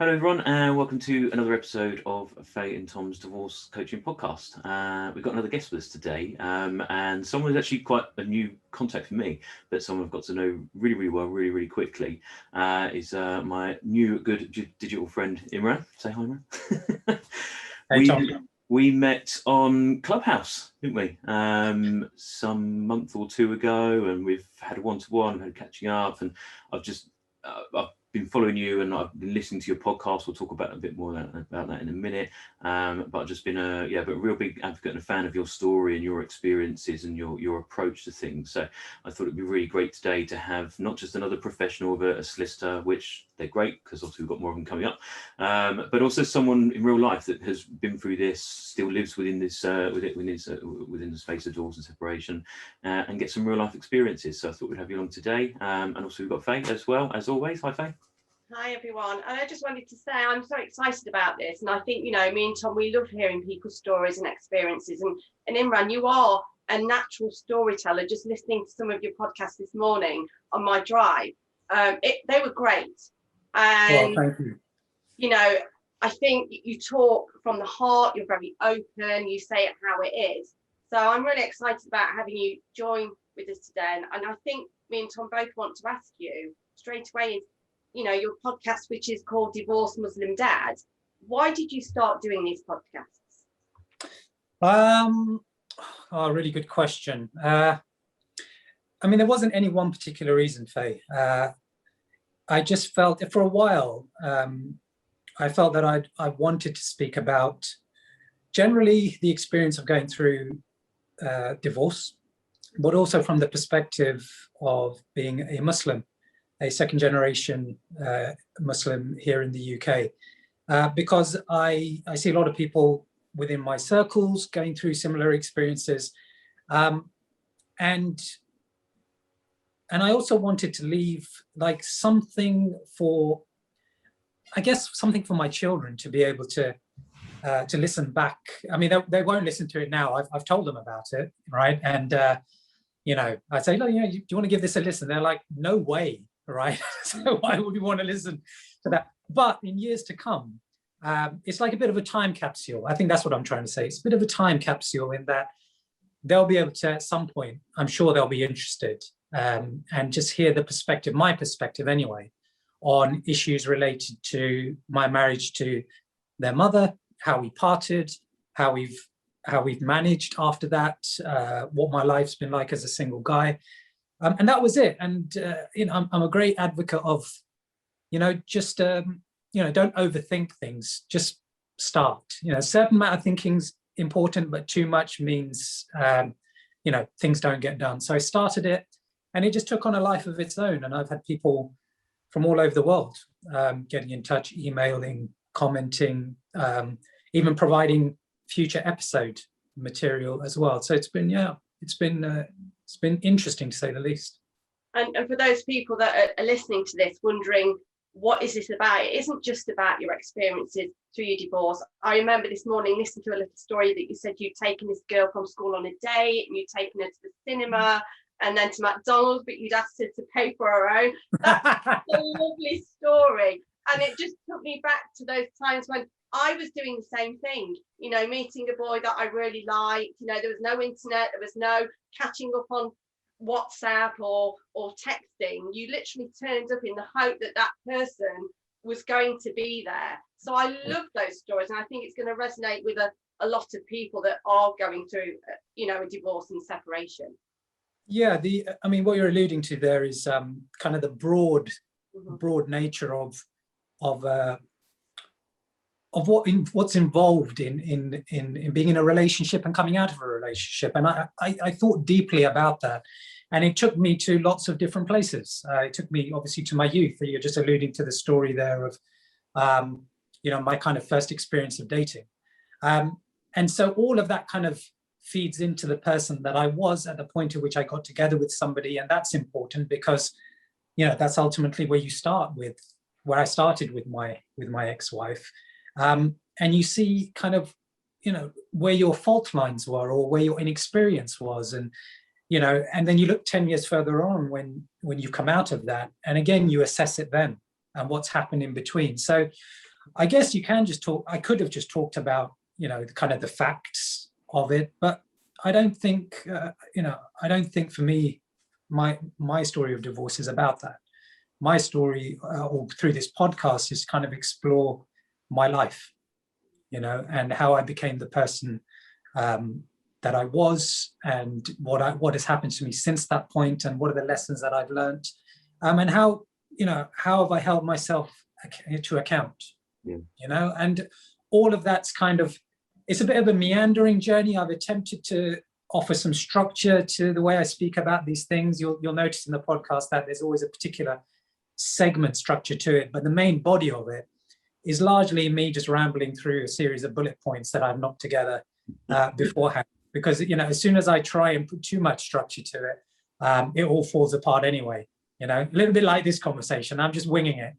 Hello everyone and welcome to another episode of Fay and Tom's Divorce Coaching Podcast. We've got another guest with us today and someone who's actually quite a new contact for me, but someone I've got to know really well, really quickly, is my new good digital friend Imran. Say hi, Imran. Hey, Tom. We met on Clubhouse, didn't we? Some month or two ago, and we've had a one-to-one, had catching up, and I've been following you and I've been listening to your podcast. We'll talk about a bit more about that in a minute. But I've just been a real big advocate and a fan of your story and your experiences and your approach to things. So I thought it'd be really great today to have not just another professional of a solicitor, which they're great because obviously we've got more of them coming up, but also someone in real life that has been through this, still lives within this within the space of divorce and separation, and get some real life experiences. So I thought we'd have you along today, and also we've got Fay as well, as always. Hi, Fay. Hi everyone, and I just wanted to say I'm so excited about this, and I think, you know, me and Tom, we love hearing people's stories and experiences, and Imran, you are a natural storyteller. Just listening to some of your podcasts this morning on my drive, they were great, and well, thank you. You know, I think you talk from the heart, you're very open, you say it how it is, so I'm really excited about having you join with us today. And I think me and Tom both want to ask you straight away is, you know, your podcast, which is called Divorced Muslim Dad. Why did you start doing these podcasts? Really good question. I mean, there wasn't any one particular reason, Faye. I just felt for a while, I felt that I wanted to speak about generally the experience of going through divorce, but also from the perspective of being a Muslim, a second generation Muslim here in the UK, because I see a lot of people within my circles going through similar experiences. And I also wanted to leave like something for, I guess, something for my children to be able to listen back. I mean, they won't listen to it now. I've told them about it, right? And, you know, I say, do you want to give this a listen? They're like, no way. Right, so why would we want to listen to that? But in years to come, it's like a bit of a time capsule. I think that's what I'm trying to say. It's a bit of a time capsule in that they'll be able to, at some point, I'm sure they'll be interested and just hear the perspective, my perspective anyway, on issues related to my marriage to their mother, how we parted, how we've managed after that, what my life's been like as a single guy. And that was it. And, you know, I'm a great advocate of, you know, just, you know, don't overthink things, just start. You know, a certain amount of thinking's important, but too much means, you know, things don't get done. So I started it and it just took on a life of its own. And I've had people from all over the world getting in touch, emailing, commenting, even providing future episode material as well. So it's been, it's been interesting to say the least. And for those people that are listening to this, wondering, what is this about? It isn't just about your experiences through your divorce. I remember this morning listening to a little story that you said you'd taken this girl from school on a date and you'd taken her to the cinema and then to McDonald's, but you'd asked her to pay for her own. That's a lovely story. And it just took me back to those times when I was doing the same thing, you know, meeting a boy that I really liked. You know, there was no internet, there was no catching up on WhatsApp or texting. You literally turned up in the hope that that person was going to be there. So I love those stories, and I think it's going to resonate with a lot of people that are going through, you know, a divorce and separation. Yeah, I mean, what you're alluding to there is kind of the broad nature of what's involved in being in a relationship and coming out of a relationship. And I thought deeply about that. And it took me to lots of different places. It took me obviously to my youth. You're just alluding to the story there of, you know, my kind of first experience of dating. And so all of that kind of feeds into the person that I was at the point at which I got together with somebody. And that's important because, you know, that's ultimately where you start with, where I started with my ex-wife. And you see kind of, you know, where your fault lines were or where your inexperience was. And, you know, and then you look 10 years further on when you come out of that. And again, you assess it then and what's happened in between. So I guess you can just talk. I could have just talked about, the kind of the facts of it, but I don't think, I don't think for me, my story of divorce is about that. My story, or through this podcast, is kind of explore my life, and how I became the person that I was, and what has happened to me since that point, and what are the lessons that I've learned, and how have I held myself to account, and all of that's kind of, it's a bit of a meandering journey. I've attempted to offer some structure to the way I speak about these things. You'll notice in the podcast that there's always a particular segment structure to it, but the main body of it is largely me just rambling through a series of bullet points that I've knocked together beforehand. Because as soon as I try and put too much structure to it, it all falls apart anyway. A little bit like this conversation. I'm just winging it.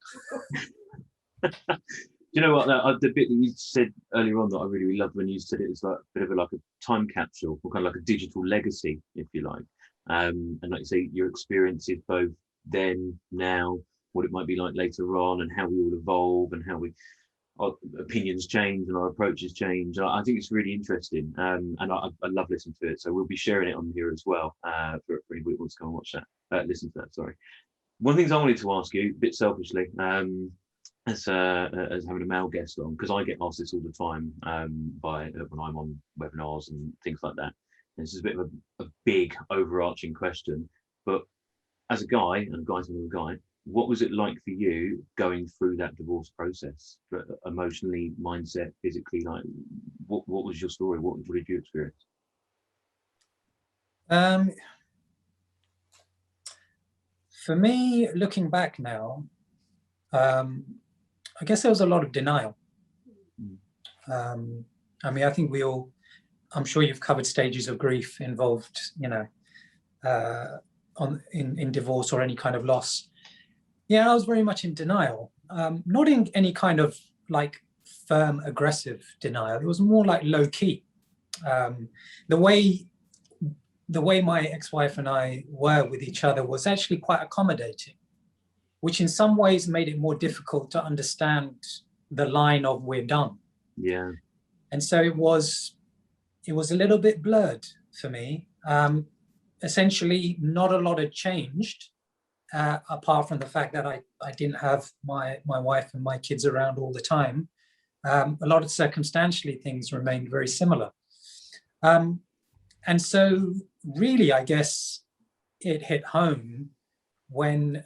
You know what? The bit that you said earlier on that I really loved when you said it is like a bit of like a time capsule, or kind of like a digital legacy, if you like. And like you say, your experiences both then, now, what it might be like later on, and how we all evolve, and how our opinions change and our approaches change. I think it's really interesting, and I love listening to it. So we'll be sharing it on here as well for anybody who wants to go and watch that, listen to that. Sorry. One of the things I wanted to ask you, a bit selfishly, as having a male guest on, because I get asked this all the time when I'm on webinars and things like that. And this is a bit of a big overarching question, but as a guy, and a guy's a guy, what was it like for you going through that divorce process, emotionally, mindset, physically? Like, what was your story? What did you experience? For me, looking back now, I guess there was a lot of denial. I mean, I think I'm sure you've covered stages of grief involved, in divorce or any kind of loss. Yeah, I was very much in denial, not in any kind of like firm, aggressive denial. It was more like low key. The way my ex-wife and I were with each other was actually quite accommodating, which in some ways made it more difficult to understand the line of we're done. Yeah. And so it was a little bit blurred for me. Essentially, not a lot had changed, apart from the fact that I didn't have my wife and my kids around all the time. A lot of circumstantially things remained very similar. And so really, I guess it hit home when,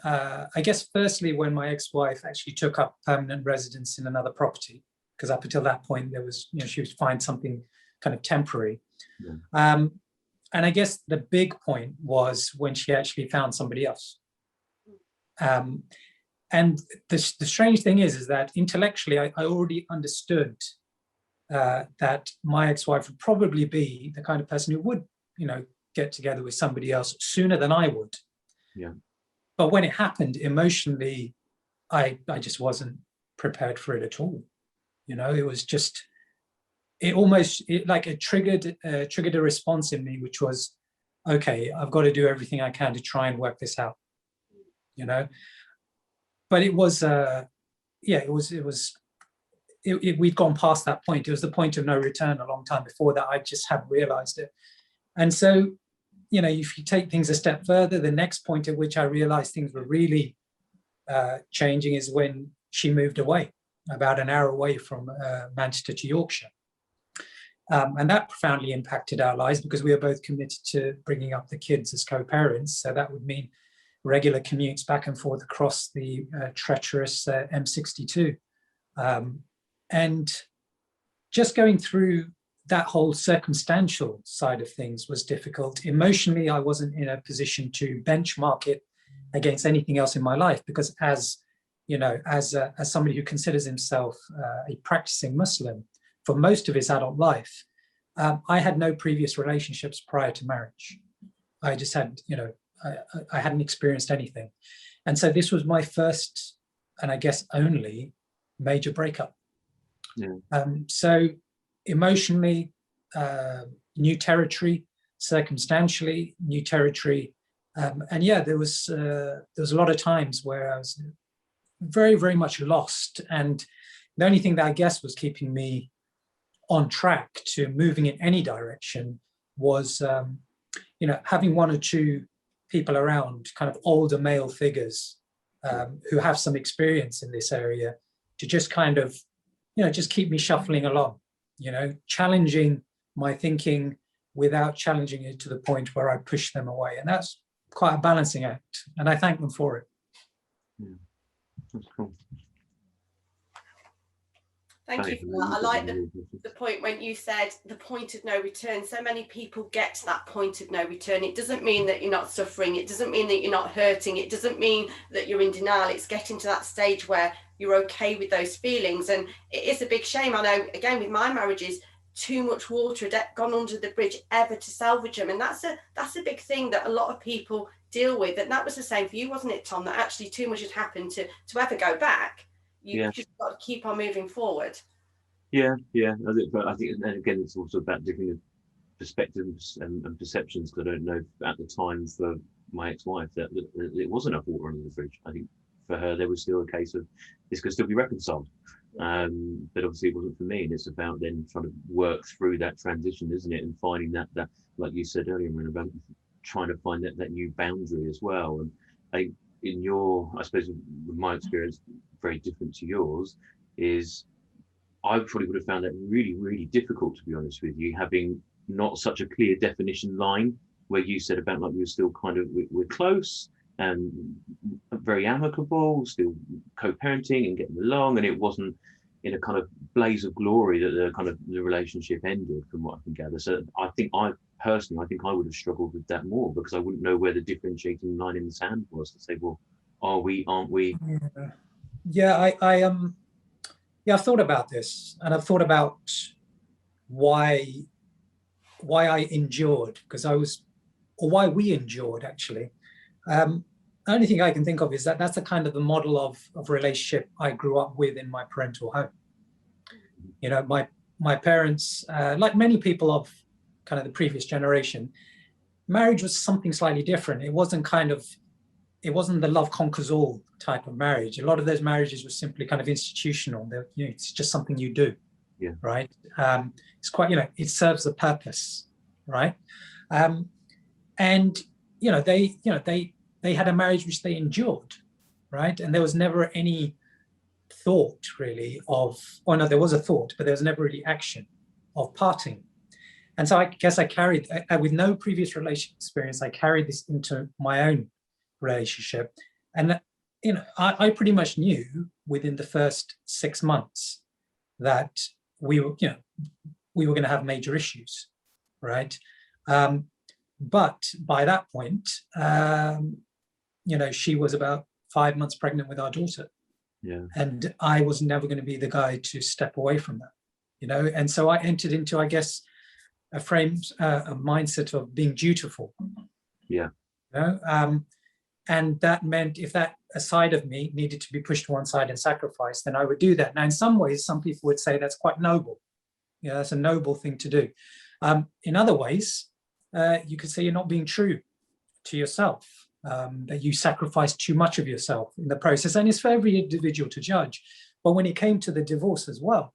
firstly, when my ex-wife actually took up permanent residence in another property, because up until that point, there was, she would find something kind of temporary. Yeah. And I guess the big point was when she actually found somebody else. And the strange thing is that intellectually, I already understood that my ex-wife would probably be the kind of person who would, get together with somebody else sooner than I would. Yeah. But when it happened, emotionally, I just wasn't prepared for it at all. It was just, it triggered a response in me, which was, okay, I've got to do everything I can to try and work this out. But it was, we'd gone past that point. It was the point of no return a long time before that. I just hadn't realized it. And so, if you take things a step further, the next point at which I realized things were really changing is when she moved away, about an hour away from Manchester to Yorkshire. And that profoundly impacted our lives because we were both committed to bringing up the kids as co-parents. So that would mean regular commutes back and forth across the treacherous M62. And just going through that whole circumstantial side of things was difficult. Emotionally, I wasn't in a position to benchmark it against anything else in my life because as somebody who considers himself a practicing Muslim for most of his adult life, I had no previous relationships prior to marriage. I just had, I hadn't experienced anything. And so this was my first, and I guess only, major breakup. Yeah. So emotionally, new territory, circumstantially, new territory. And yeah, there was a lot of times where I was very, very much lost. And The only thing that I guess was keeping me on track to moving in any direction was, having one or two people around, kind of older male figures who have some experience in this area, to just kind of, just keep me shuffling along, challenging my thinking without challenging it to the point where I push them away. And that's quite a balancing act. And I thank them for it. Yeah, that's cool. Thank you for that. I like the point when you said the point of no return. So many people get to that point of no return. It doesn't mean that you're not suffering. It doesn't mean that you're not hurting. It doesn't mean that you're in denial. It's getting to that stage where you're okay with those feelings. And it is a big shame. I know, again, with my marriages, too much water had gone under the bridge ever to salvage them. And that's a big thing that a lot of people deal with. And that was the same for you, wasn't it, Tom? That actually too much had happened to ever go back. You've just got to keep on moving forward. Yeah. But I think, and again, it's also about different perspectives and perceptions. Because I don't know at the time for my ex-wife that it wasn't enough water under the fridge. I think for her there was still a case of this could still be reconciled. But obviously it wasn't for me, and it's about then trying to work through that transition, isn't it? And finding that like you said earlier, about trying to find that new boundary as well. And I suppose with my experience, very different to yours, is I probably would have found that really, really difficult, to be honest with you, having not such a clear definition line, where you said about like you're still kind of, we're close and very amicable, still co-parenting and getting along, and it wasn't in a kind of blaze of glory that the relationship ended, from what I can gather. So I think I would have struggled with that more, because I wouldn't know where the differentiating line in the sand was to say, well, are we, aren't we? I've thought about this, and I've thought about why I endured, why we endured, actually. The only thing I can think of is that that's the kind of the model of relationship I grew up with in my parental home. My parents, like many people of kind of the previous generation, marriage was something slightly different. It wasn't the love conquers all type of marriage. A lot of those marriages were simply kind of institutional. It's just something you do, right? It's quite, it serves a purpose, right? And they had a marriage which they endured, right? And there was never any thought really there was a thought, but there was never really action of parting. And so I guess I carried, with no previous relationship experience, I carried this into my own relationship. And I pretty much knew within the first 6 months that we were going to have major issues, right? But by that point, she was about 5 months pregnant with our daughter. Yeah. And I was never going to be the guy to step away from that, And so I entered into, I guess, a mindset of being dutiful. Yeah. And that meant if that a side of me needed to be pushed to one side and sacrificed, then I would do that. Now, in some ways, some people would say that's quite noble. That's a noble thing to do. In other ways, you could say you're not being true to yourself, that you sacrifice too much of yourself in the process. And it's for every individual to judge. But when it came to the divorce as well,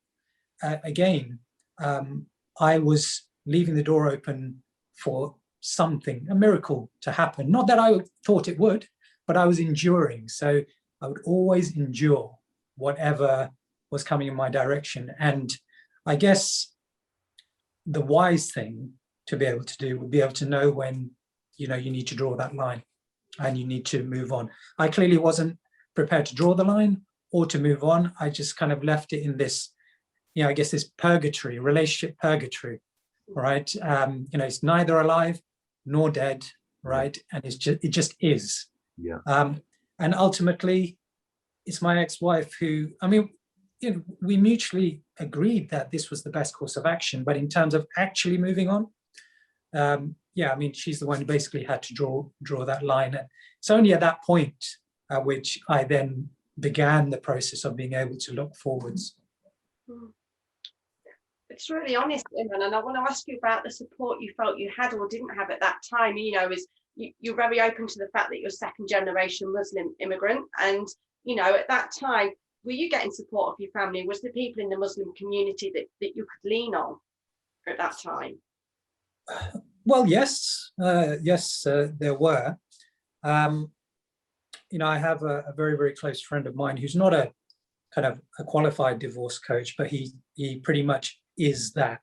again, I was leaving the door open for a miracle to happen. Not that I thought it would, but I was enduring. So I would always endure whatever was coming in my direction. And I guess the wise thing to be able to do would be able to know when, you need to draw that line and you need to move on. I clearly wasn't prepared to draw the line or to move on. I just kind of left it in this, I guess this purgatory, relationship purgatory, right? It's neither alive nor dead, right? And it just is. Yeah. And ultimately, it's my ex-wife who, we mutually agreed that this was the best course of action, but in terms of actually moving on, she's the one who basically had to draw that line. And it's only at that point at which I then began the process of being able to look forwards. It's really honest, Imran, and I want to ask you about the support you felt you had or didn't have at that time. You're very open to the fact that you're a second generation Muslim immigrant, and at that time were you getting support of your family? Was there people in the Muslim community that you could lean on at that time? Well, yes, there were. You know, I have a very, very close friend of mine who's not a kind of a qualified divorce coach, but he pretty much is that.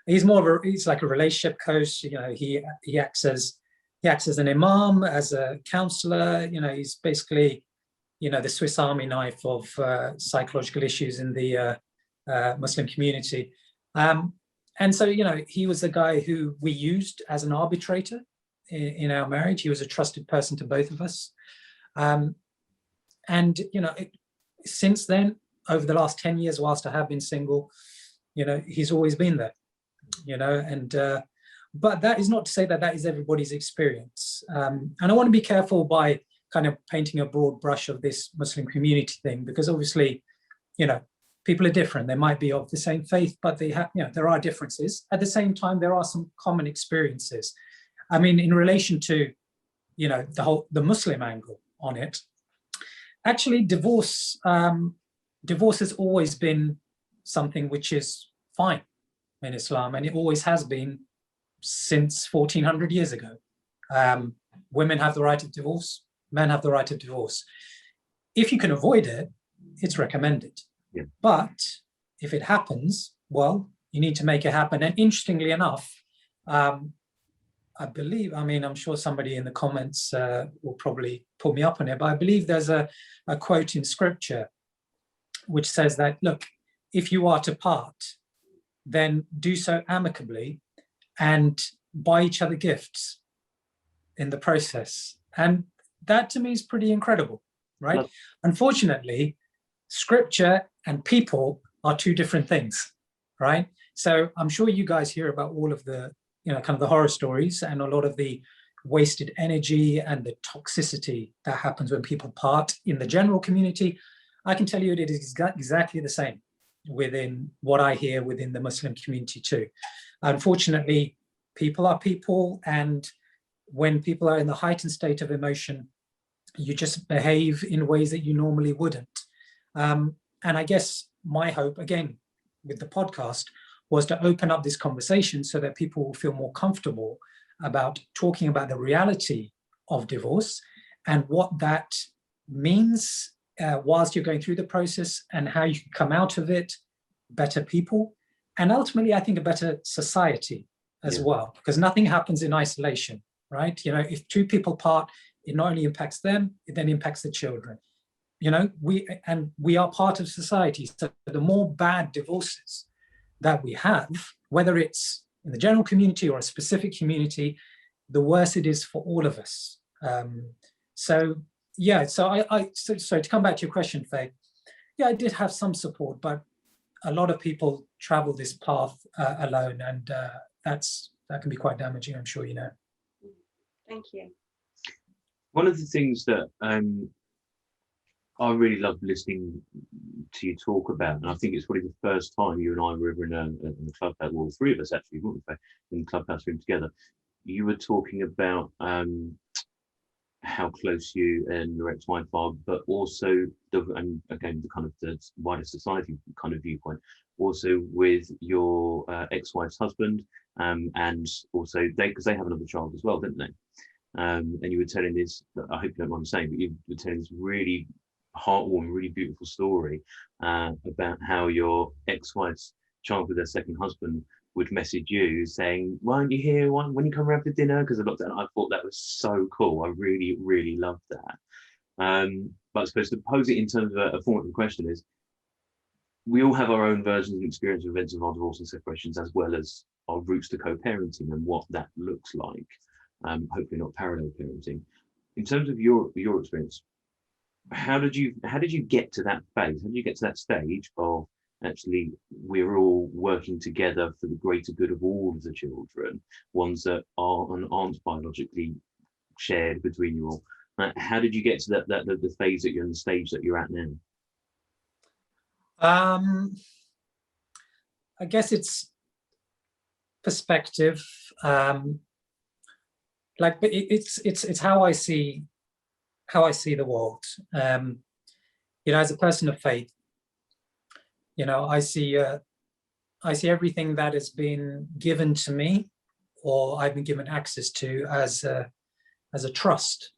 He's more of he's like a relationship coach. You know, he acts as an imam, as a counselor. You know, he's basically, you know, the Swiss Army knife of psychological issues in the Muslim community. And so, you know, he was the guy who we used as an arbitrator in our marriage. He was a trusted person to both of us. And, you know, since then, over the last 10 years, whilst I have been single, you know, he's always been there, you know, and, but that is not to say that that is everybody's experience. And I want to be careful by kind of painting a broad brush of this Muslim community thing, because obviously, you know, people are different. They might be of the same faith, but they have, you know, there are differences. At the same time, there are some common experiences. I mean, in relation to, you know, the Muslim angle on it, actually divorce has always been something which is fine in Islam, and it always has been since 1400 years ago. Women have the right of divorce, men have the right of divorce. If you can avoid it, it's recommended. Yeah. But if it happens, well, you need to make it happen. And interestingly enough, I believe, I mean, I'm sure somebody in the comments will probably pull me up on it, but I believe there's a quote in scripture which says that, look, if you are to part, then do so amicably and buy each other gifts in the process. And that to me is pretty incredible, right? Yep. Unfortunately, scripture and people are two different things, right? So I'm sure you guys hear about all of the, you know, kind of the horror stories and a lot of the wasted energy and the toxicity that happens when people part in the general community. I can tell you it is exactly the same within what I hear within the Muslim community too. Unfortunately, people are people, and when people are in the heightened state of emotion, you just behave in ways that you normally wouldn't. And I guess my hope, again, with the podcast, was to open up this conversation so that people will feel more comfortable about talking about the reality of divorce and what that means whilst you're going through the process, and how you can come out of it better people, and ultimately, I think, a better society as well, because nothing happens in isolation, right? You know, if two people part, it not only impacts them, it then impacts the children. You know, we are part of society. So the more bad divorces that we have, whether it's in the general community or a specific community, the worse it is for all of us. So to come back to your question, Faye, yeah, I did have some support, but a lot of people travel this path alone, and that can be quite damaging, I'm sure you know. Thank you. One of the things that I really love listening to you talk about, and I think it's probably the first time you and I were ever in the clubhouse, well, three of us actually, weren't we, in the clubhouse room together. You were talking about how close you and your ex-wife are, but also, and again, the kind of the wider society kind of viewpoint, also with your ex-wife's husband, and also because they have another child as well, didn't they? And you were telling this, I hope you don't mind me saying, but you were telling this really heartwarming, really beautiful story about how your ex-wife's child with her second husband would message you saying, "Why aren't you here when you come around for dinner?" Because I looked at it, I thought that was so cool. I really, really loved that. But I suppose to pose it in terms of a form of the question is, we all have our own versions and experience of events of our divorce and separations, as well as our routes to co-parenting and what that looks like. Hopefully not parallel parenting. In terms of your experience, how did you get to that phase? How did you get to that stage of actually we're all working together for the greater good of all of the children, ones that are and aren't biologically shared between you all? How did you get to the phase that you're in, the stage that you're at now? I guess it's perspective. But it's how I see the world. as a person of faith, I see everything that has been given to me, or I've been given access to, as a trust.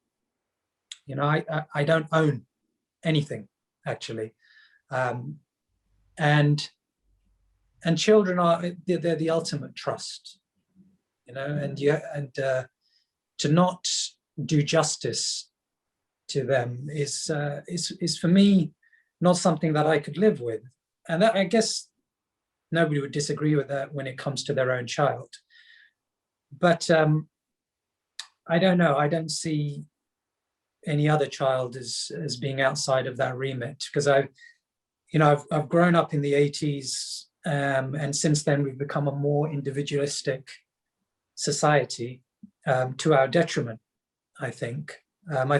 I don't own anything, actually, and children they're the ultimate trust, and to not do justice to them is for me not something that I could live with, and that, I guess nobody would disagree with that when it comes to their own child. But I don't know. I don't see any other child as being outside of that remit, because I've grown up in the 80s, and since then we've become a more individualistic society, to our detriment, I think. Look,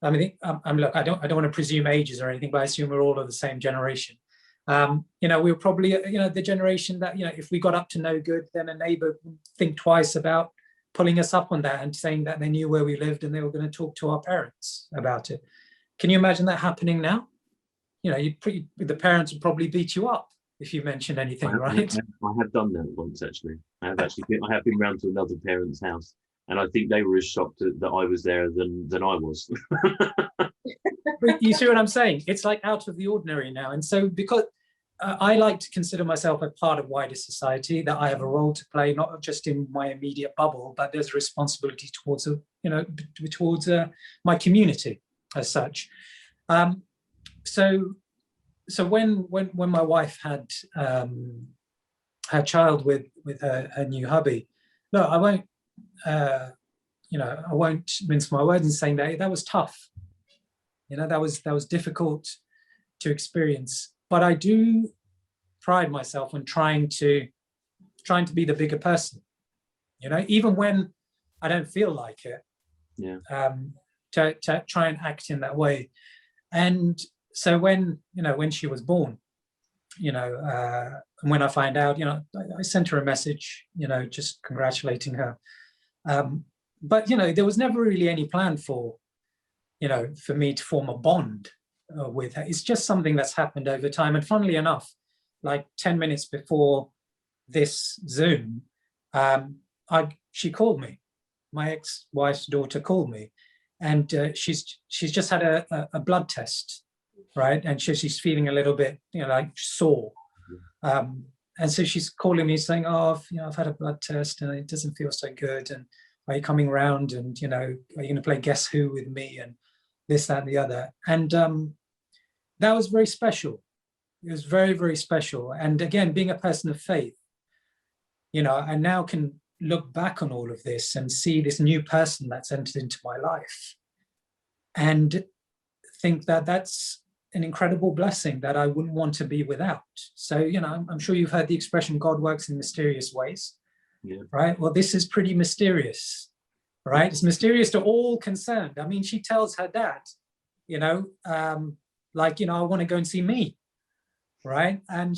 I don't want to presume ages or anything, but I assume we're all of the same generation. We were probably, the generation that, if we got up to no good, then a neighbor would think twice about pulling us up on that and saying that they knew where we lived and they were going to talk to our parents about it. Can you imagine that happening now? The parents would probably beat you up if you mention anything, right? I have done that once, actually. I have been round to another parent's house, and I think they were as shocked that I was there than I was. But you see what I'm saying? It's like out of the ordinary now. And so, because I like to consider myself a part of wider society, that I have a role to play, not just in my immediate bubble, but there's a responsibility towards my community as such. So when my wife had her child with her new hubby, no, I won't mince my words in saying that was tough. That was difficult to experience. But I do pride myself on trying to be the bigger person, even when I don't feel like it. Yeah. To try and act in that way. And so when she was born, and when I find out, I sent her a message, just congratulating her. But there was never really any plan for me to form a bond with her. It's just something that's happened over time. And funnily enough, like 10 minutes before this Zoom, she called me. My ex-wife's daughter called me, and she's just had a blood test, right? And she's feeling a little bit, like sore. And so she's calling me saying, "Oh, I've had a blood test and it doesn't feel so good. And are you coming round? And are you going to play Guess Who with me? And this, that, and the other." And that was very special. It was very, very special. And again, being a person of faith, I now can look back on all of this and see this new person that's entered into my life, and think that that's an incredible blessing that I wouldn't want to be without. So, I'm sure you've heard the expression, God works in mysterious ways. Yeah. Right? Well, this is pretty mysterious, right? It's mysterious to all concerned. I mean, she tells her dad, I want to go and see me, right? And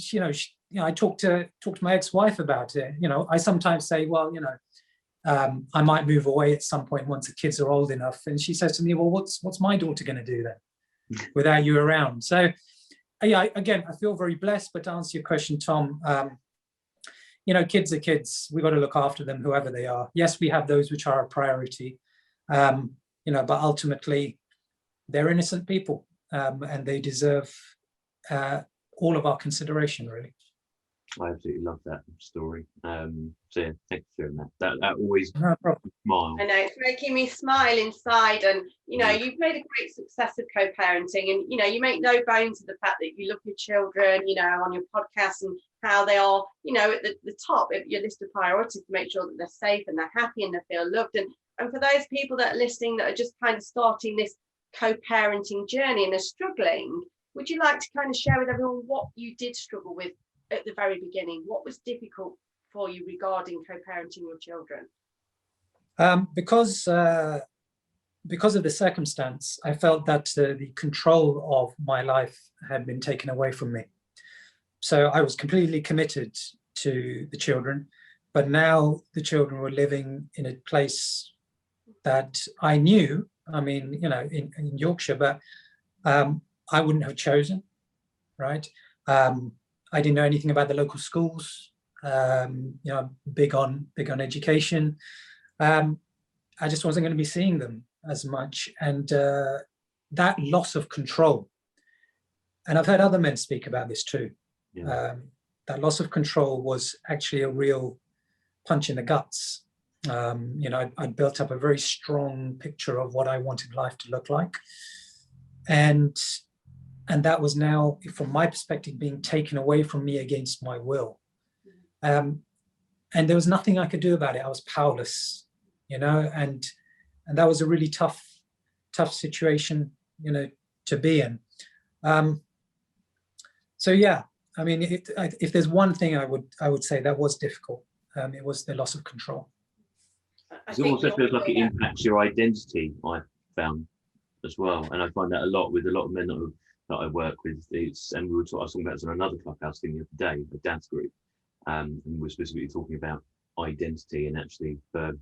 I talk to my ex-wife about it. I sometimes say, well, I might move away at some point once the kids are old enough. And she says to me, well, what's my daughter going to do then without you around? So, yeah, again, I feel very blessed. But to answer your question, Tom, kids are kids. We've got to look after them, whoever they are. Yes, we have those which are a priority, but ultimately, they're innocent people, and they deserve all of our consideration, really. I absolutely love that story. So yeah, thanks for sharing that. That always No problem. smile. I know, it's making me smile inside. And you've made a great success of co-parenting, and you make no bones of the fact that you look at children, on your podcast, and how they are, at the top of your list of priorities to make sure that they're safe and they're happy and they feel loved. And for those people that are listening that are just kind of starting this co-parenting journey and they're struggling, would you like to kind of share with everyone what you did struggle with at the very beginning? What was difficult for you regarding co-parenting your children? Because of the circumstance, I felt that the control of my life had been taken away from me. So I was completely committed to the children, but now the children were living in a place that I knew, in Yorkshire, but I wouldn't have chosen, right? I didn't know anything about the local schools. You know, big on education. I just wasn't going to be seeing them as much, and that loss of control. And I've heard other men speak about this too. Yeah. That loss of control was actually a real punch in the guts. You know, I'd built up a very strong picture of what I wanted life to look like, and that was now, from my perspective, being taken away from me against my will. And there was nothing I could do about it. I was powerless, you know, and that was a really tough situation, you know, to be in. So yeah, I mean, if there's one thing I would say that was difficult, it was the loss of control. It also feels like it impacts your identity, I found as well, and I find that a lot with a lot of men that I work with. And I was talking about this on another Clubhouse thing the other day, the dad's group, and we were specifically talking about identity, and actually, and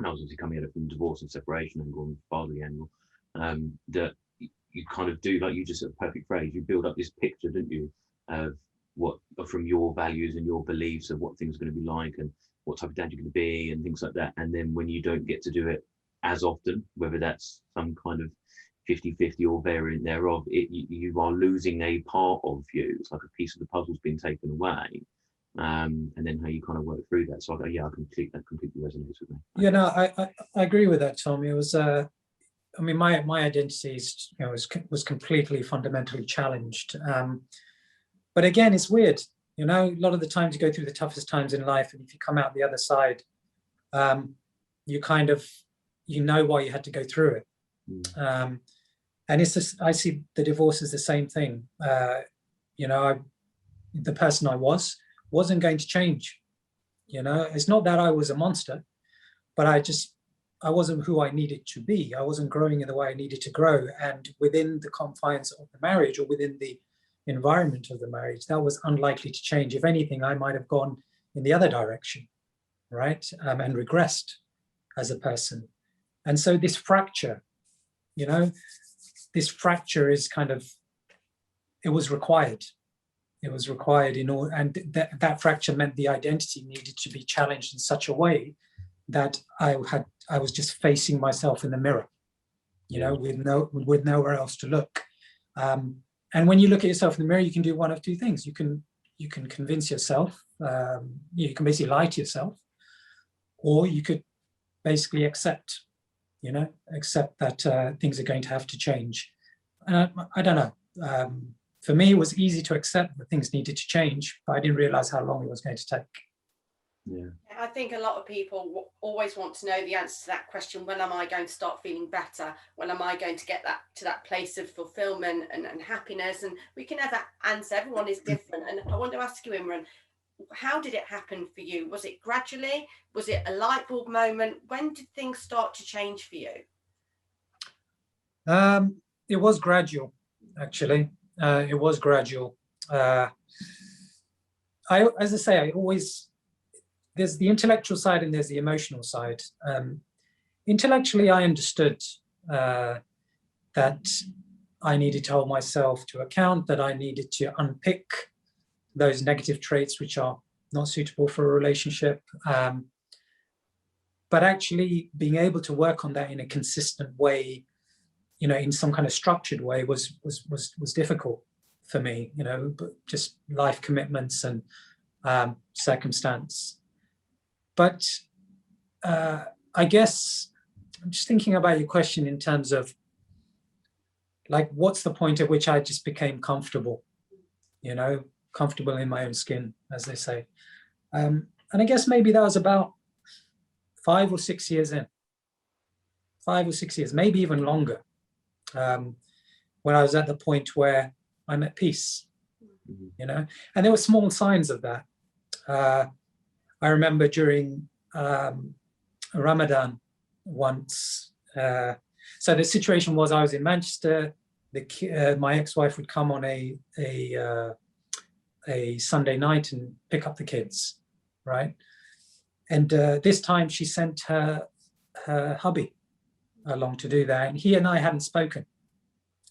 I was obviously coming at it from divorce and separation and going fatherly angle, that you kind of do, like you just said, a perfect phrase, you build up this picture, don't you, of what, from your values and your beliefs of what things are going to be like and what type of dad you're going to be and things like that. And then when you don't get to do it as often, whether that's some kind of 50-50 or variant thereof, you are losing a part of you. It's like a piece of the puzzle's been taken away. And then how you kind of work through that. So yeah, that completely resonates with me. Yeah, no, I agree with that, Tom. It was, I mean, my identity is, you know, was completely fundamentally challenged. But again, it's weird, you know, a lot of the times you go through the toughest times in life, and if you come out the other side, you kind of, you know why you had to go through it. And it's just, I see the divorce as the same thing. You know, the person I wasn't going to change. You know, it's not that I was a monster, but I wasn't who I needed to be. I wasn't growing in the way I needed to grow. And within the confines of the marriage, or within the environment of the marriage, that was unlikely to change. If anything, I might have gone in the other direction, right? And regressed as a person. And so this fracture, you know, this fracture is kind of, it was required. It was required in order, and that fracture meant the identity needed to be challenged in such a way that I was just facing myself in the mirror, you know, with nowhere else to look. And when you look at yourself in the mirror, you can do one of two things. You can convince yourself, you can basically lie to yourself, or you could basically accept that things are going to have to change. And I don't know. For me, it was easy to accept that things needed to change, but I didn't realize how long it was going to take. Yeah. I think a lot of people always want to know the answer to that question: when am I going to start feeling better? When am I going to get to that place of fulfillment and happiness? And we can never answer. Everyone is different. And I want to ask you, Imran, how did it happen for you? Was it gradually? Was it a light bulb moment? When did things start to change for you? It was gradual, actually. It was gradual. As I say, there's the intellectual side and there's the emotional side. Intellectually, I understood that I needed to hold myself to account, that I needed to unpick those negative traits which are not suitable for a relationship. But actually being able to work on that in a consistent way, you know, in some kind of structured way was difficult for me, you know, but just life commitments and circumstance. But I guess I'm just thinking about your question in terms of, like, what's the point at which I just became comfortable, you know, comfortable in my own skin, as they say. And I guess maybe that was about 5 or 6 years in. 5 or 6 years, maybe even longer, when I was at the point where I'm at peace, you know. And there were small signs of that. I remember during Ramadan once. So the situation was, I was in Manchester. My ex-wife would come on a Sunday night and pick up the kids, right? And this time she sent her hubby along to do that, and he and I hadn't spoken.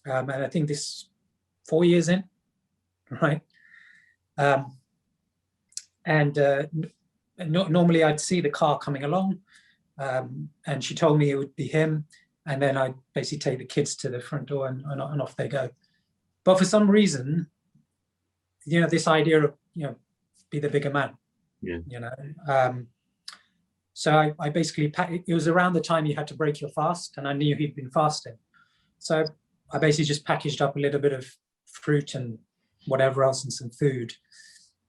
And I think this 4 years in, right? Normally I'd see the car coming along, and she told me it would be him, and then I'd basically take the kids to the front door and off they go. But for some reason, you know, this idea of, you know, be the bigger man, Yeah. you know. So I basically, it was around the time you had to break your fast, and I knew he'd been fasting. So I basically just packaged up a little bit of fruit and whatever else and some food.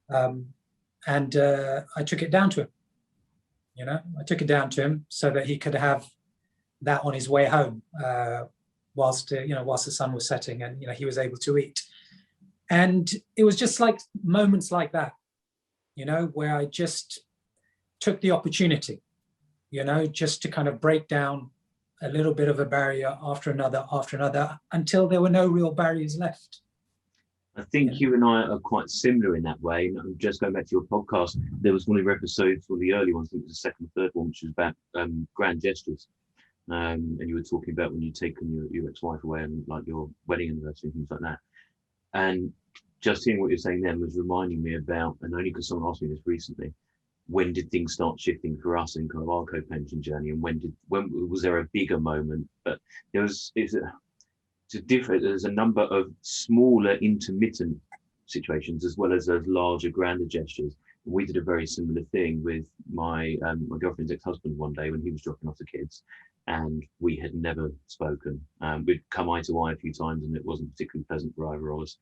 And I took it down to him, you know, I took it down to him so that he could have that on his way home, whilst the sun was setting, and, you know, he was able to eat. And it was just like moments like that, you know, where I just took the opportunity, you know, just to kind of break down a little bit of a barrier after another, until there were no real barriers left. I think you and I are quite similar in that way. And just going back to your podcast, there was one of your episodes, one of the early ones, I think it was the second or third one, which was about grand gestures. And you were talking about when you'd taken your ex-wife away and like your wedding anniversary and things like that. And just hearing what you're saying then was reminding me about, and only because someone asked me this recently, when did things start shifting for us in kind of our co-parenting journey, and when was there a bigger moment? But there's a number of smaller intermittent situations as well as those larger grander gestures. And we did a very similar thing with my girlfriend's ex-husband one day when he was dropping off the kids, and we had never spoken. We'd come eye to eye a few times, and it wasn't particularly pleasant for either of us.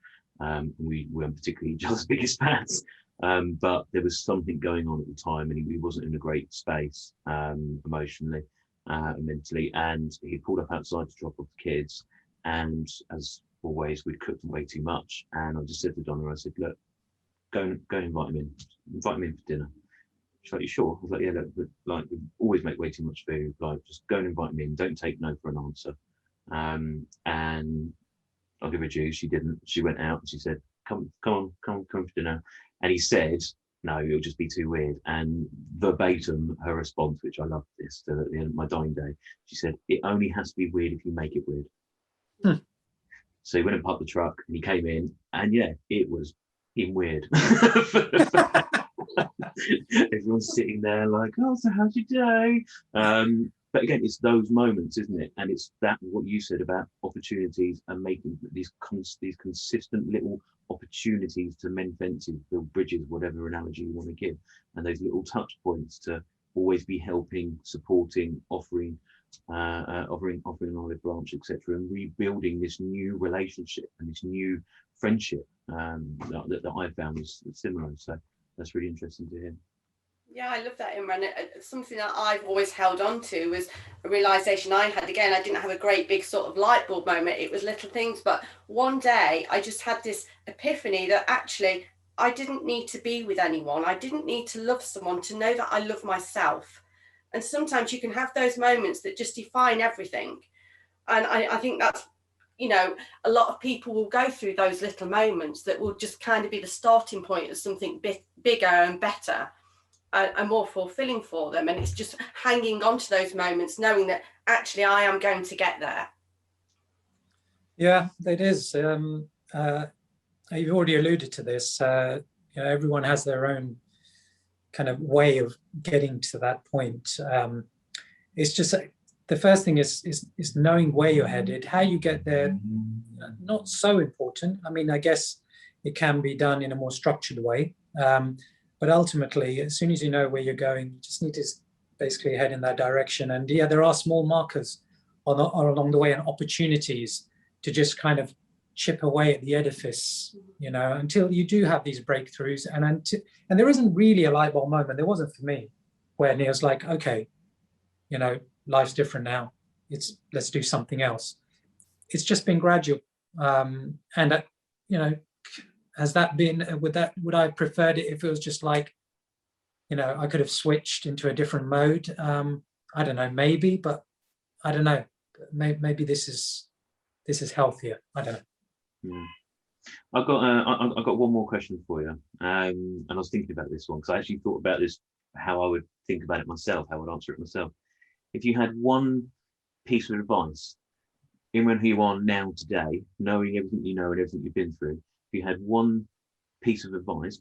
We weren't particularly each other's biggest fans, but there was something going on at the time, and he wasn't in a great space emotionally and mentally. And he pulled up outside to drop off the kids, and as always, we'd cooked way too much. And I just said to Donna, I said, look, go and invite him in for dinner. She's like, you sure? I was like, yeah, look, like, we always make way too much food. Like, just go and invite him in. Don't take no for an answer. And I'll give her due. She didn't. She went out and she said, come for dinner. And he said, no, it'll just be too weird. And verbatim, her response, which I loved this, at the end of my dying day, she said, it only has to be weird if you make it weird. So he went and parked the truck, and he came in, and yeah, it was weird. Everyone's sitting there like, oh, so how's your day? But again, it's those moments, isn't it? And it's that what you said about opportunities and making these consistent little opportunities to mend fences, build bridges, whatever analogy you want to give, and those little touch points to always be helping, supporting, offering an olive branch, etc., and rebuilding this new relationship and this new friendship that I found was similar. So that's really interesting to hear. Yeah, I love that, Imran. Something that I've always held on to was a realization I had. Again, I didn't have a great big sort of light bulb moment. It was little things, but one day I just had this epiphany that actually I didn't need to be with anyone. I didn't need to love someone to know that I love myself. And sometimes you can have those moments that just define everything. And I think that's, you know, a lot of people will go through those little moments that will just kind of be the starting point of something bigger and better and more fulfilling for them. And it's just hanging on to those moments, knowing that actually I am going to get there. Yeah, it is. You've already alluded to this. You know, everyone has their own kind of way of getting to that point. It's just the first thing is knowing where you're headed. How you get there, not so important. I mean, I guess it can be done in a more structured way. But ultimately, as soon as you know where you're going, you just need to basically head in that direction. And yeah, there are small markers along the way and opportunities to just kind of chip away at the edifice, you know, until you do have these breakthroughs. And there isn't really a light bulb moment. There wasn't for me, where Neil's like, okay, you know, life's different now. Let's do something else. It's just been gradual. And you know, has that been, would I have preferred it if it was just like, you know, I could have switched into a different mode? I don't know, maybe, but I don't know. Maybe this is healthier. I don't know. Yeah. I've got one more question for you. And I was thinking about this one because I actually thought about this, how I would think about it myself, how I would answer it myself. If you had one piece of advice, Imran, who you are now today, knowing everything you know and everything you've been through, if you had one piece of advice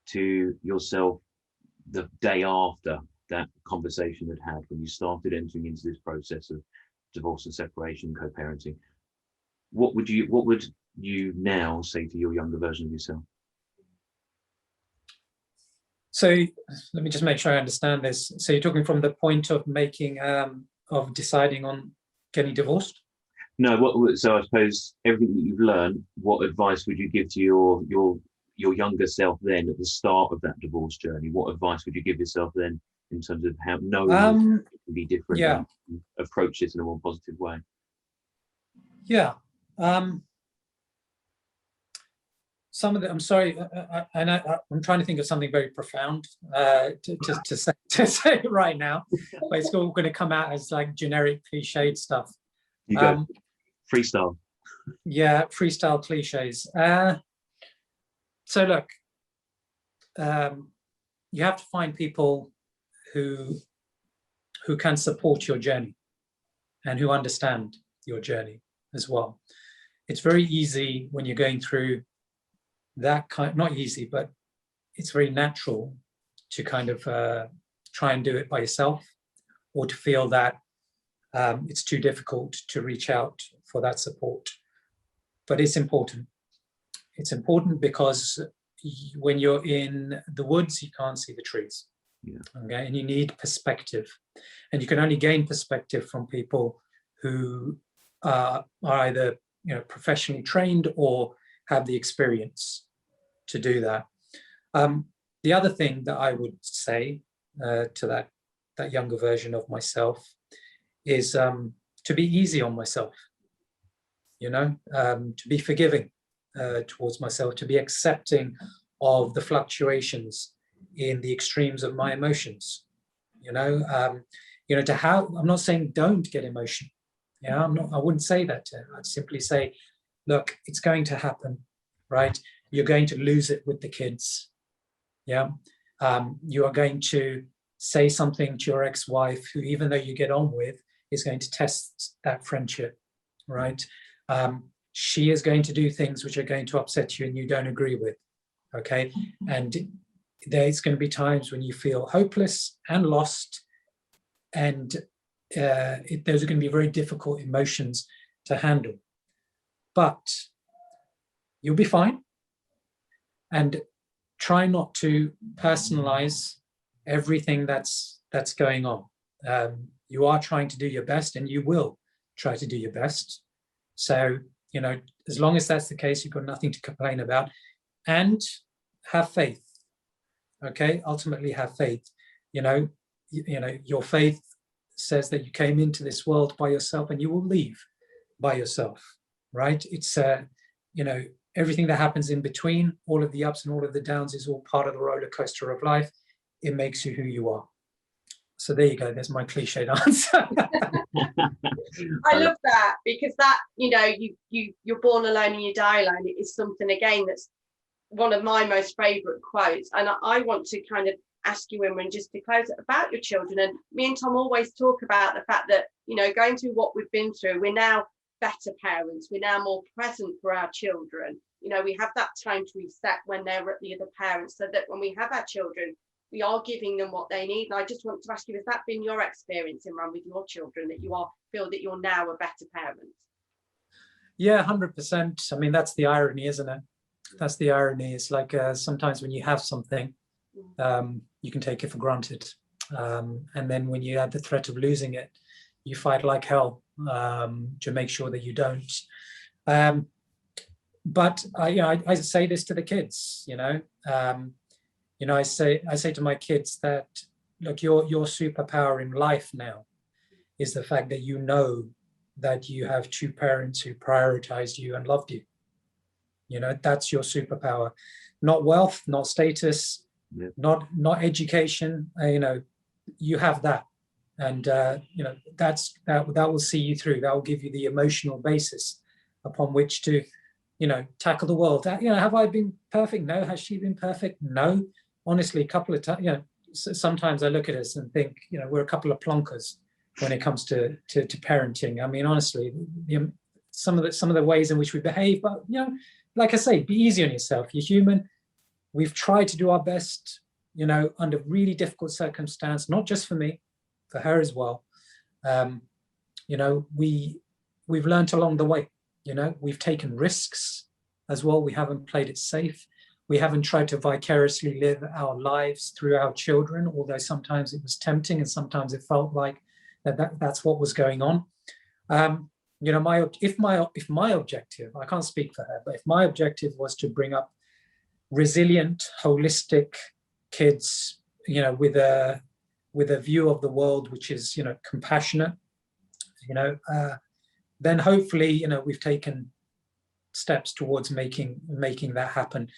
to yourself the day after that conversation had when you started entering into this process of divorce and separation, co-parenting, what would you now say to your younger version of yourself? So let me just make sure I understand this. So you're talking from the point of making, of deciding on getting divorced? No, so I suppose everything that you've learned, what advice would you give to your younger self then at the start of that divorce journey? What advice would you give yourself then in terms of how knowing it can be different and approach this in a more positive way? Yeah. Some of the, I'm sorry, and I'm trying to think of something very profound to say right now, but it's all going to come out as like generic cliched stuff. You go. Freestyle. Yeah, freestyle cliches. So look, you have to find people who can support your journey and who understand your journey as well. It's very easy when you're going through that kind, not easy, but it's very natural to kind of try and do it by yourself, or to feel that it's too difficult to reach out for that support. But it's important. It's important because when you're in the woods, you can't see the trees. Yeah. Okay, and you need perspective, and you can only gain perspective from people who are either professionally trained or have the experience to do that. The other thing that I would say to that younger version of myself is to be easy on myself, to be forgiving towards myself, to be accepting of the fluctuations in the extremes of my emotions. To have, I'm not saying don't get emotion. I wouldn't say that. I'd simply say, look, it's going to happen, right? You're going to lose it with the kids. You are going to say something to your ex-wife who, even though you get on with, is going to test that friendship, right? She is going to do things which are going to upset you and you don't agree with, okay? And there's going to be times when you feel hopeless and lost, and those are going to be very difficult emotions to handle. But you'll be fine. And try not to personalize everything that's going on. You are trying to do your best, and you will try to do your best. So, as long as that's the case, you've got nothing to complain about. And have faith. Okay, ultimately have faith. Your faith says that you came into this world by yourself and you will leave by yourself, right? It's everything that happens in between, all of the ups and all of the downs, is all part of the roller coaster of life. It makes you who you are. So there you go. There's my cliched answer. I love that, because that, you're born alone and you die alone. It is something, again, that's one of my most favourite quotes. And I want to kind of ask you, Imran, just to close it, about your children. And me and Tom always talk about the fact that, going through what we've been through, we're now better parents. We're now more present for our children. We have that time to reset when they're at the other parents, so that when we have our children, we are giving them what they need. And I just want to ask you, has that been your experience, Imran, with your children, that you feel that you're now a better parent? Yeah, 100%. I mean, that's the irony, isn't it? That's the irony. It's like sometimes when you have something, you can take it for granted. And then when you have the threat of losing it, you fight like hell to make sure that you don't. But I say this to the kids, I say to my kids that, look, your superpower in life now is the fact that that you have two parents who prioritized you and loved you. That's your superpower. Not wealth, not status, not education. You have that, and that will see you through. That will give you the emotional basis upon which to tackle the world. Have I been perfect? No. Has she been perfect? No. Honestly, a couple of times, sometimes I look at us and think, we're a couple of plonkers when it comes to parenting. I mean, honestly, some of the ways in which we behave, but like I say, be easy on yourself. You're human. We've tried to do our best, under really difficult circumstance, not just for me, for her as well. We've learned along the way. We've taken risks as well. We haven't played it safe. We haven't tried to vicariously live our lives through our children, although sometimes it was tempting and sometimes it felt like that's what was going on. If my objective, I can't speak for her, but if my objective was to bring up resilient, holistic kids, with a view of the world which is, compassionate, then hopefully, we've taken steps towards making that happen.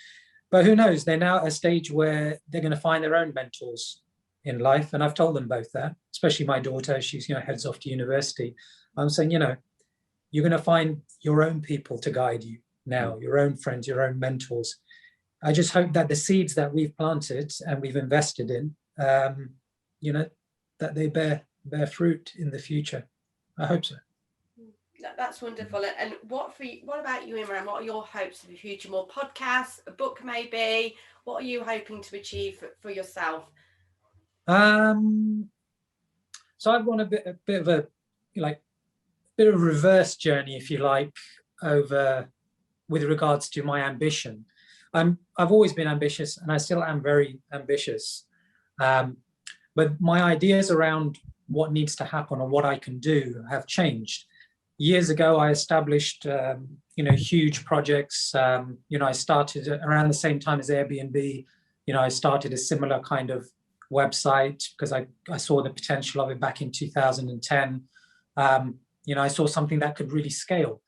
But who knows? They're now at a stage where they're going to find their own mentors in life, and I've told them both that. Especially my daughter, she's heads off to university. I'm saying, you're going to find your own people to guide you now, your own friends, your own mentors. I just hope that the seeds that we've planted and we've invested in, that they bear fruit in the future. I hope so. That's wonderful. And what about you, Imran? What are your hopes for the future? More podcasts, a book maybe? What are you hoping to achieve for yourself? So I've gone a bit of a reverse journey, if you like, over with regards to my ambition. I've always been ambitious, and I still am very ambitious. But my ideas around what needs to happen or what I can do have changed. Years ago, I established, huge projects. I started around the same time as Airbnb. I started a similar kind of website because I saw the potential of it back in 2010. I saw something that could really scale.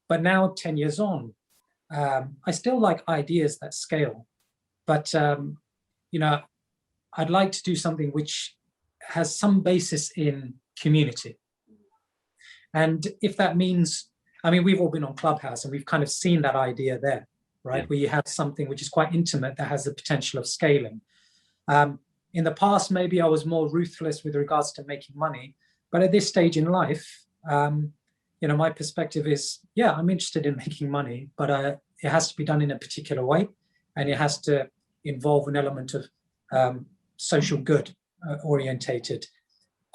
But now, 10 years on, I still like ideas that scale. But, I'd like to do something which has some basis in community. And if that means, we've all been on Clubhouse and we've kind of seen that idea there, right? Yeah. Where you have something which is quite intimate that has the potential of scaling. In the past, maybe I was more ruthless with regards to making money. But at this stage in life, my perspective is, I'm interested in making money, but it has to be done in a particular way. And it has to involve an element of social good orientated.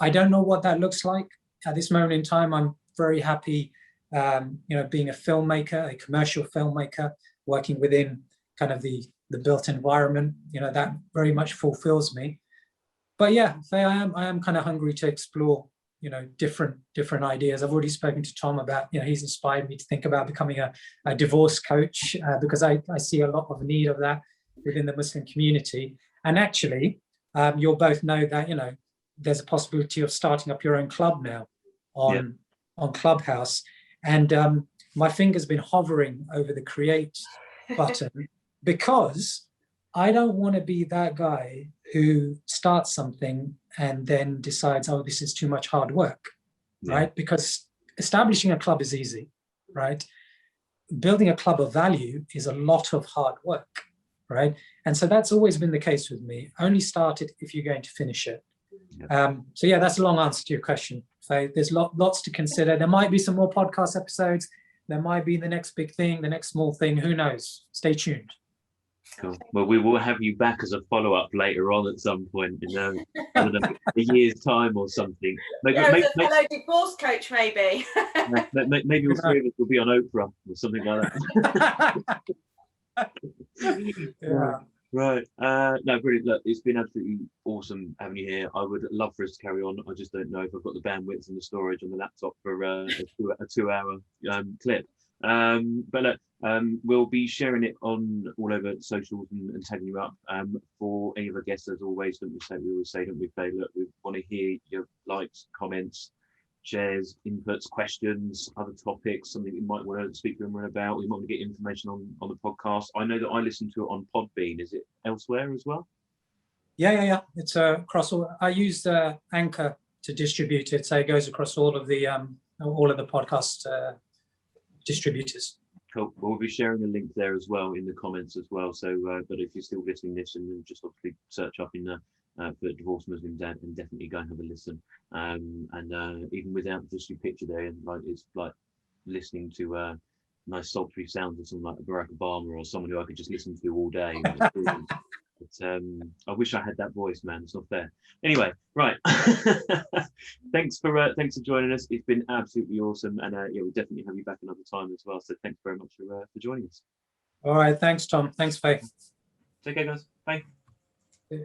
I don't know what that looks like. At this moment in time, I'm very happy, being a filmmaker, a commercial filmmaker, working within kind of the built environment. That very much fulfills me. But Fay, I am kind of hungry to explore, different ideas. I've already spoken to Tom about, he's inspired me to think about becoming a divorce coach because I see a lot of need of that within the Muslim community. And actually, you'll both know that, there's a possibility of starting up your own club now on Clubhouse. And my finger's been hovering over the create button because I don't want to be that guy who starts something and then decides, oh, this is too much hard work, right? Because establishing a club is easy, right? Building a club of value is a lot of hard work, right? And so that's always been the case with me. Only start it if you're going to finish it. That's a long answer to your question. So there's lots to consider. There might be some more podcast episodes. There might be the next big thing, the next small thing. Who knows? Stay tuned. Cool. Well, we will have you back as a follow-up later on at some point in I don't know, a year's time or something. Maybe a fellow divorce coach, maybe. Maybe all three of us will be on Oprah or something like that. Right. No, brilliant. Look, it's been absolutely awesome having you here. I would love for us to carry on. I just don't know if I've got the bandwidth and the storage on the laptop for a 2-hour clip. But look, we'll be sharing it on all over socials and tagging you up. For any of our guests, as always, we always say, don't we, Fay, look, we want to hear your likes, comments, shares, inputs, questions, other topics, something you might want to speak to Imran about. We might want to get information on the podcast. I know that I listen to it on Podbean. Is it elsewhere as well? Yeah. It's across all. I use Anchor to distribute it, so it goes across all of the podcast distributors. Cool. We'll be sharing a link there as well in the comments as well. So, but if you're still listening to this, and just obviously search up in for divorced Muslim dad, and definitely go and have a listen. And even without just your picture there, and like it's like listening to nice sultry sounds of someone like Barack Obama or someone who I could just listen to all day. But I wish I had that voice, man. It's not fair. Anyway, right. thanks for joining us. It's been absolutely awesome, and yeah, we'll definitely have you back another time as well. So thanks very much for joining us. All right, thanks, Tom. Thanks, Faye. Take care, guys. Bye. Yeah.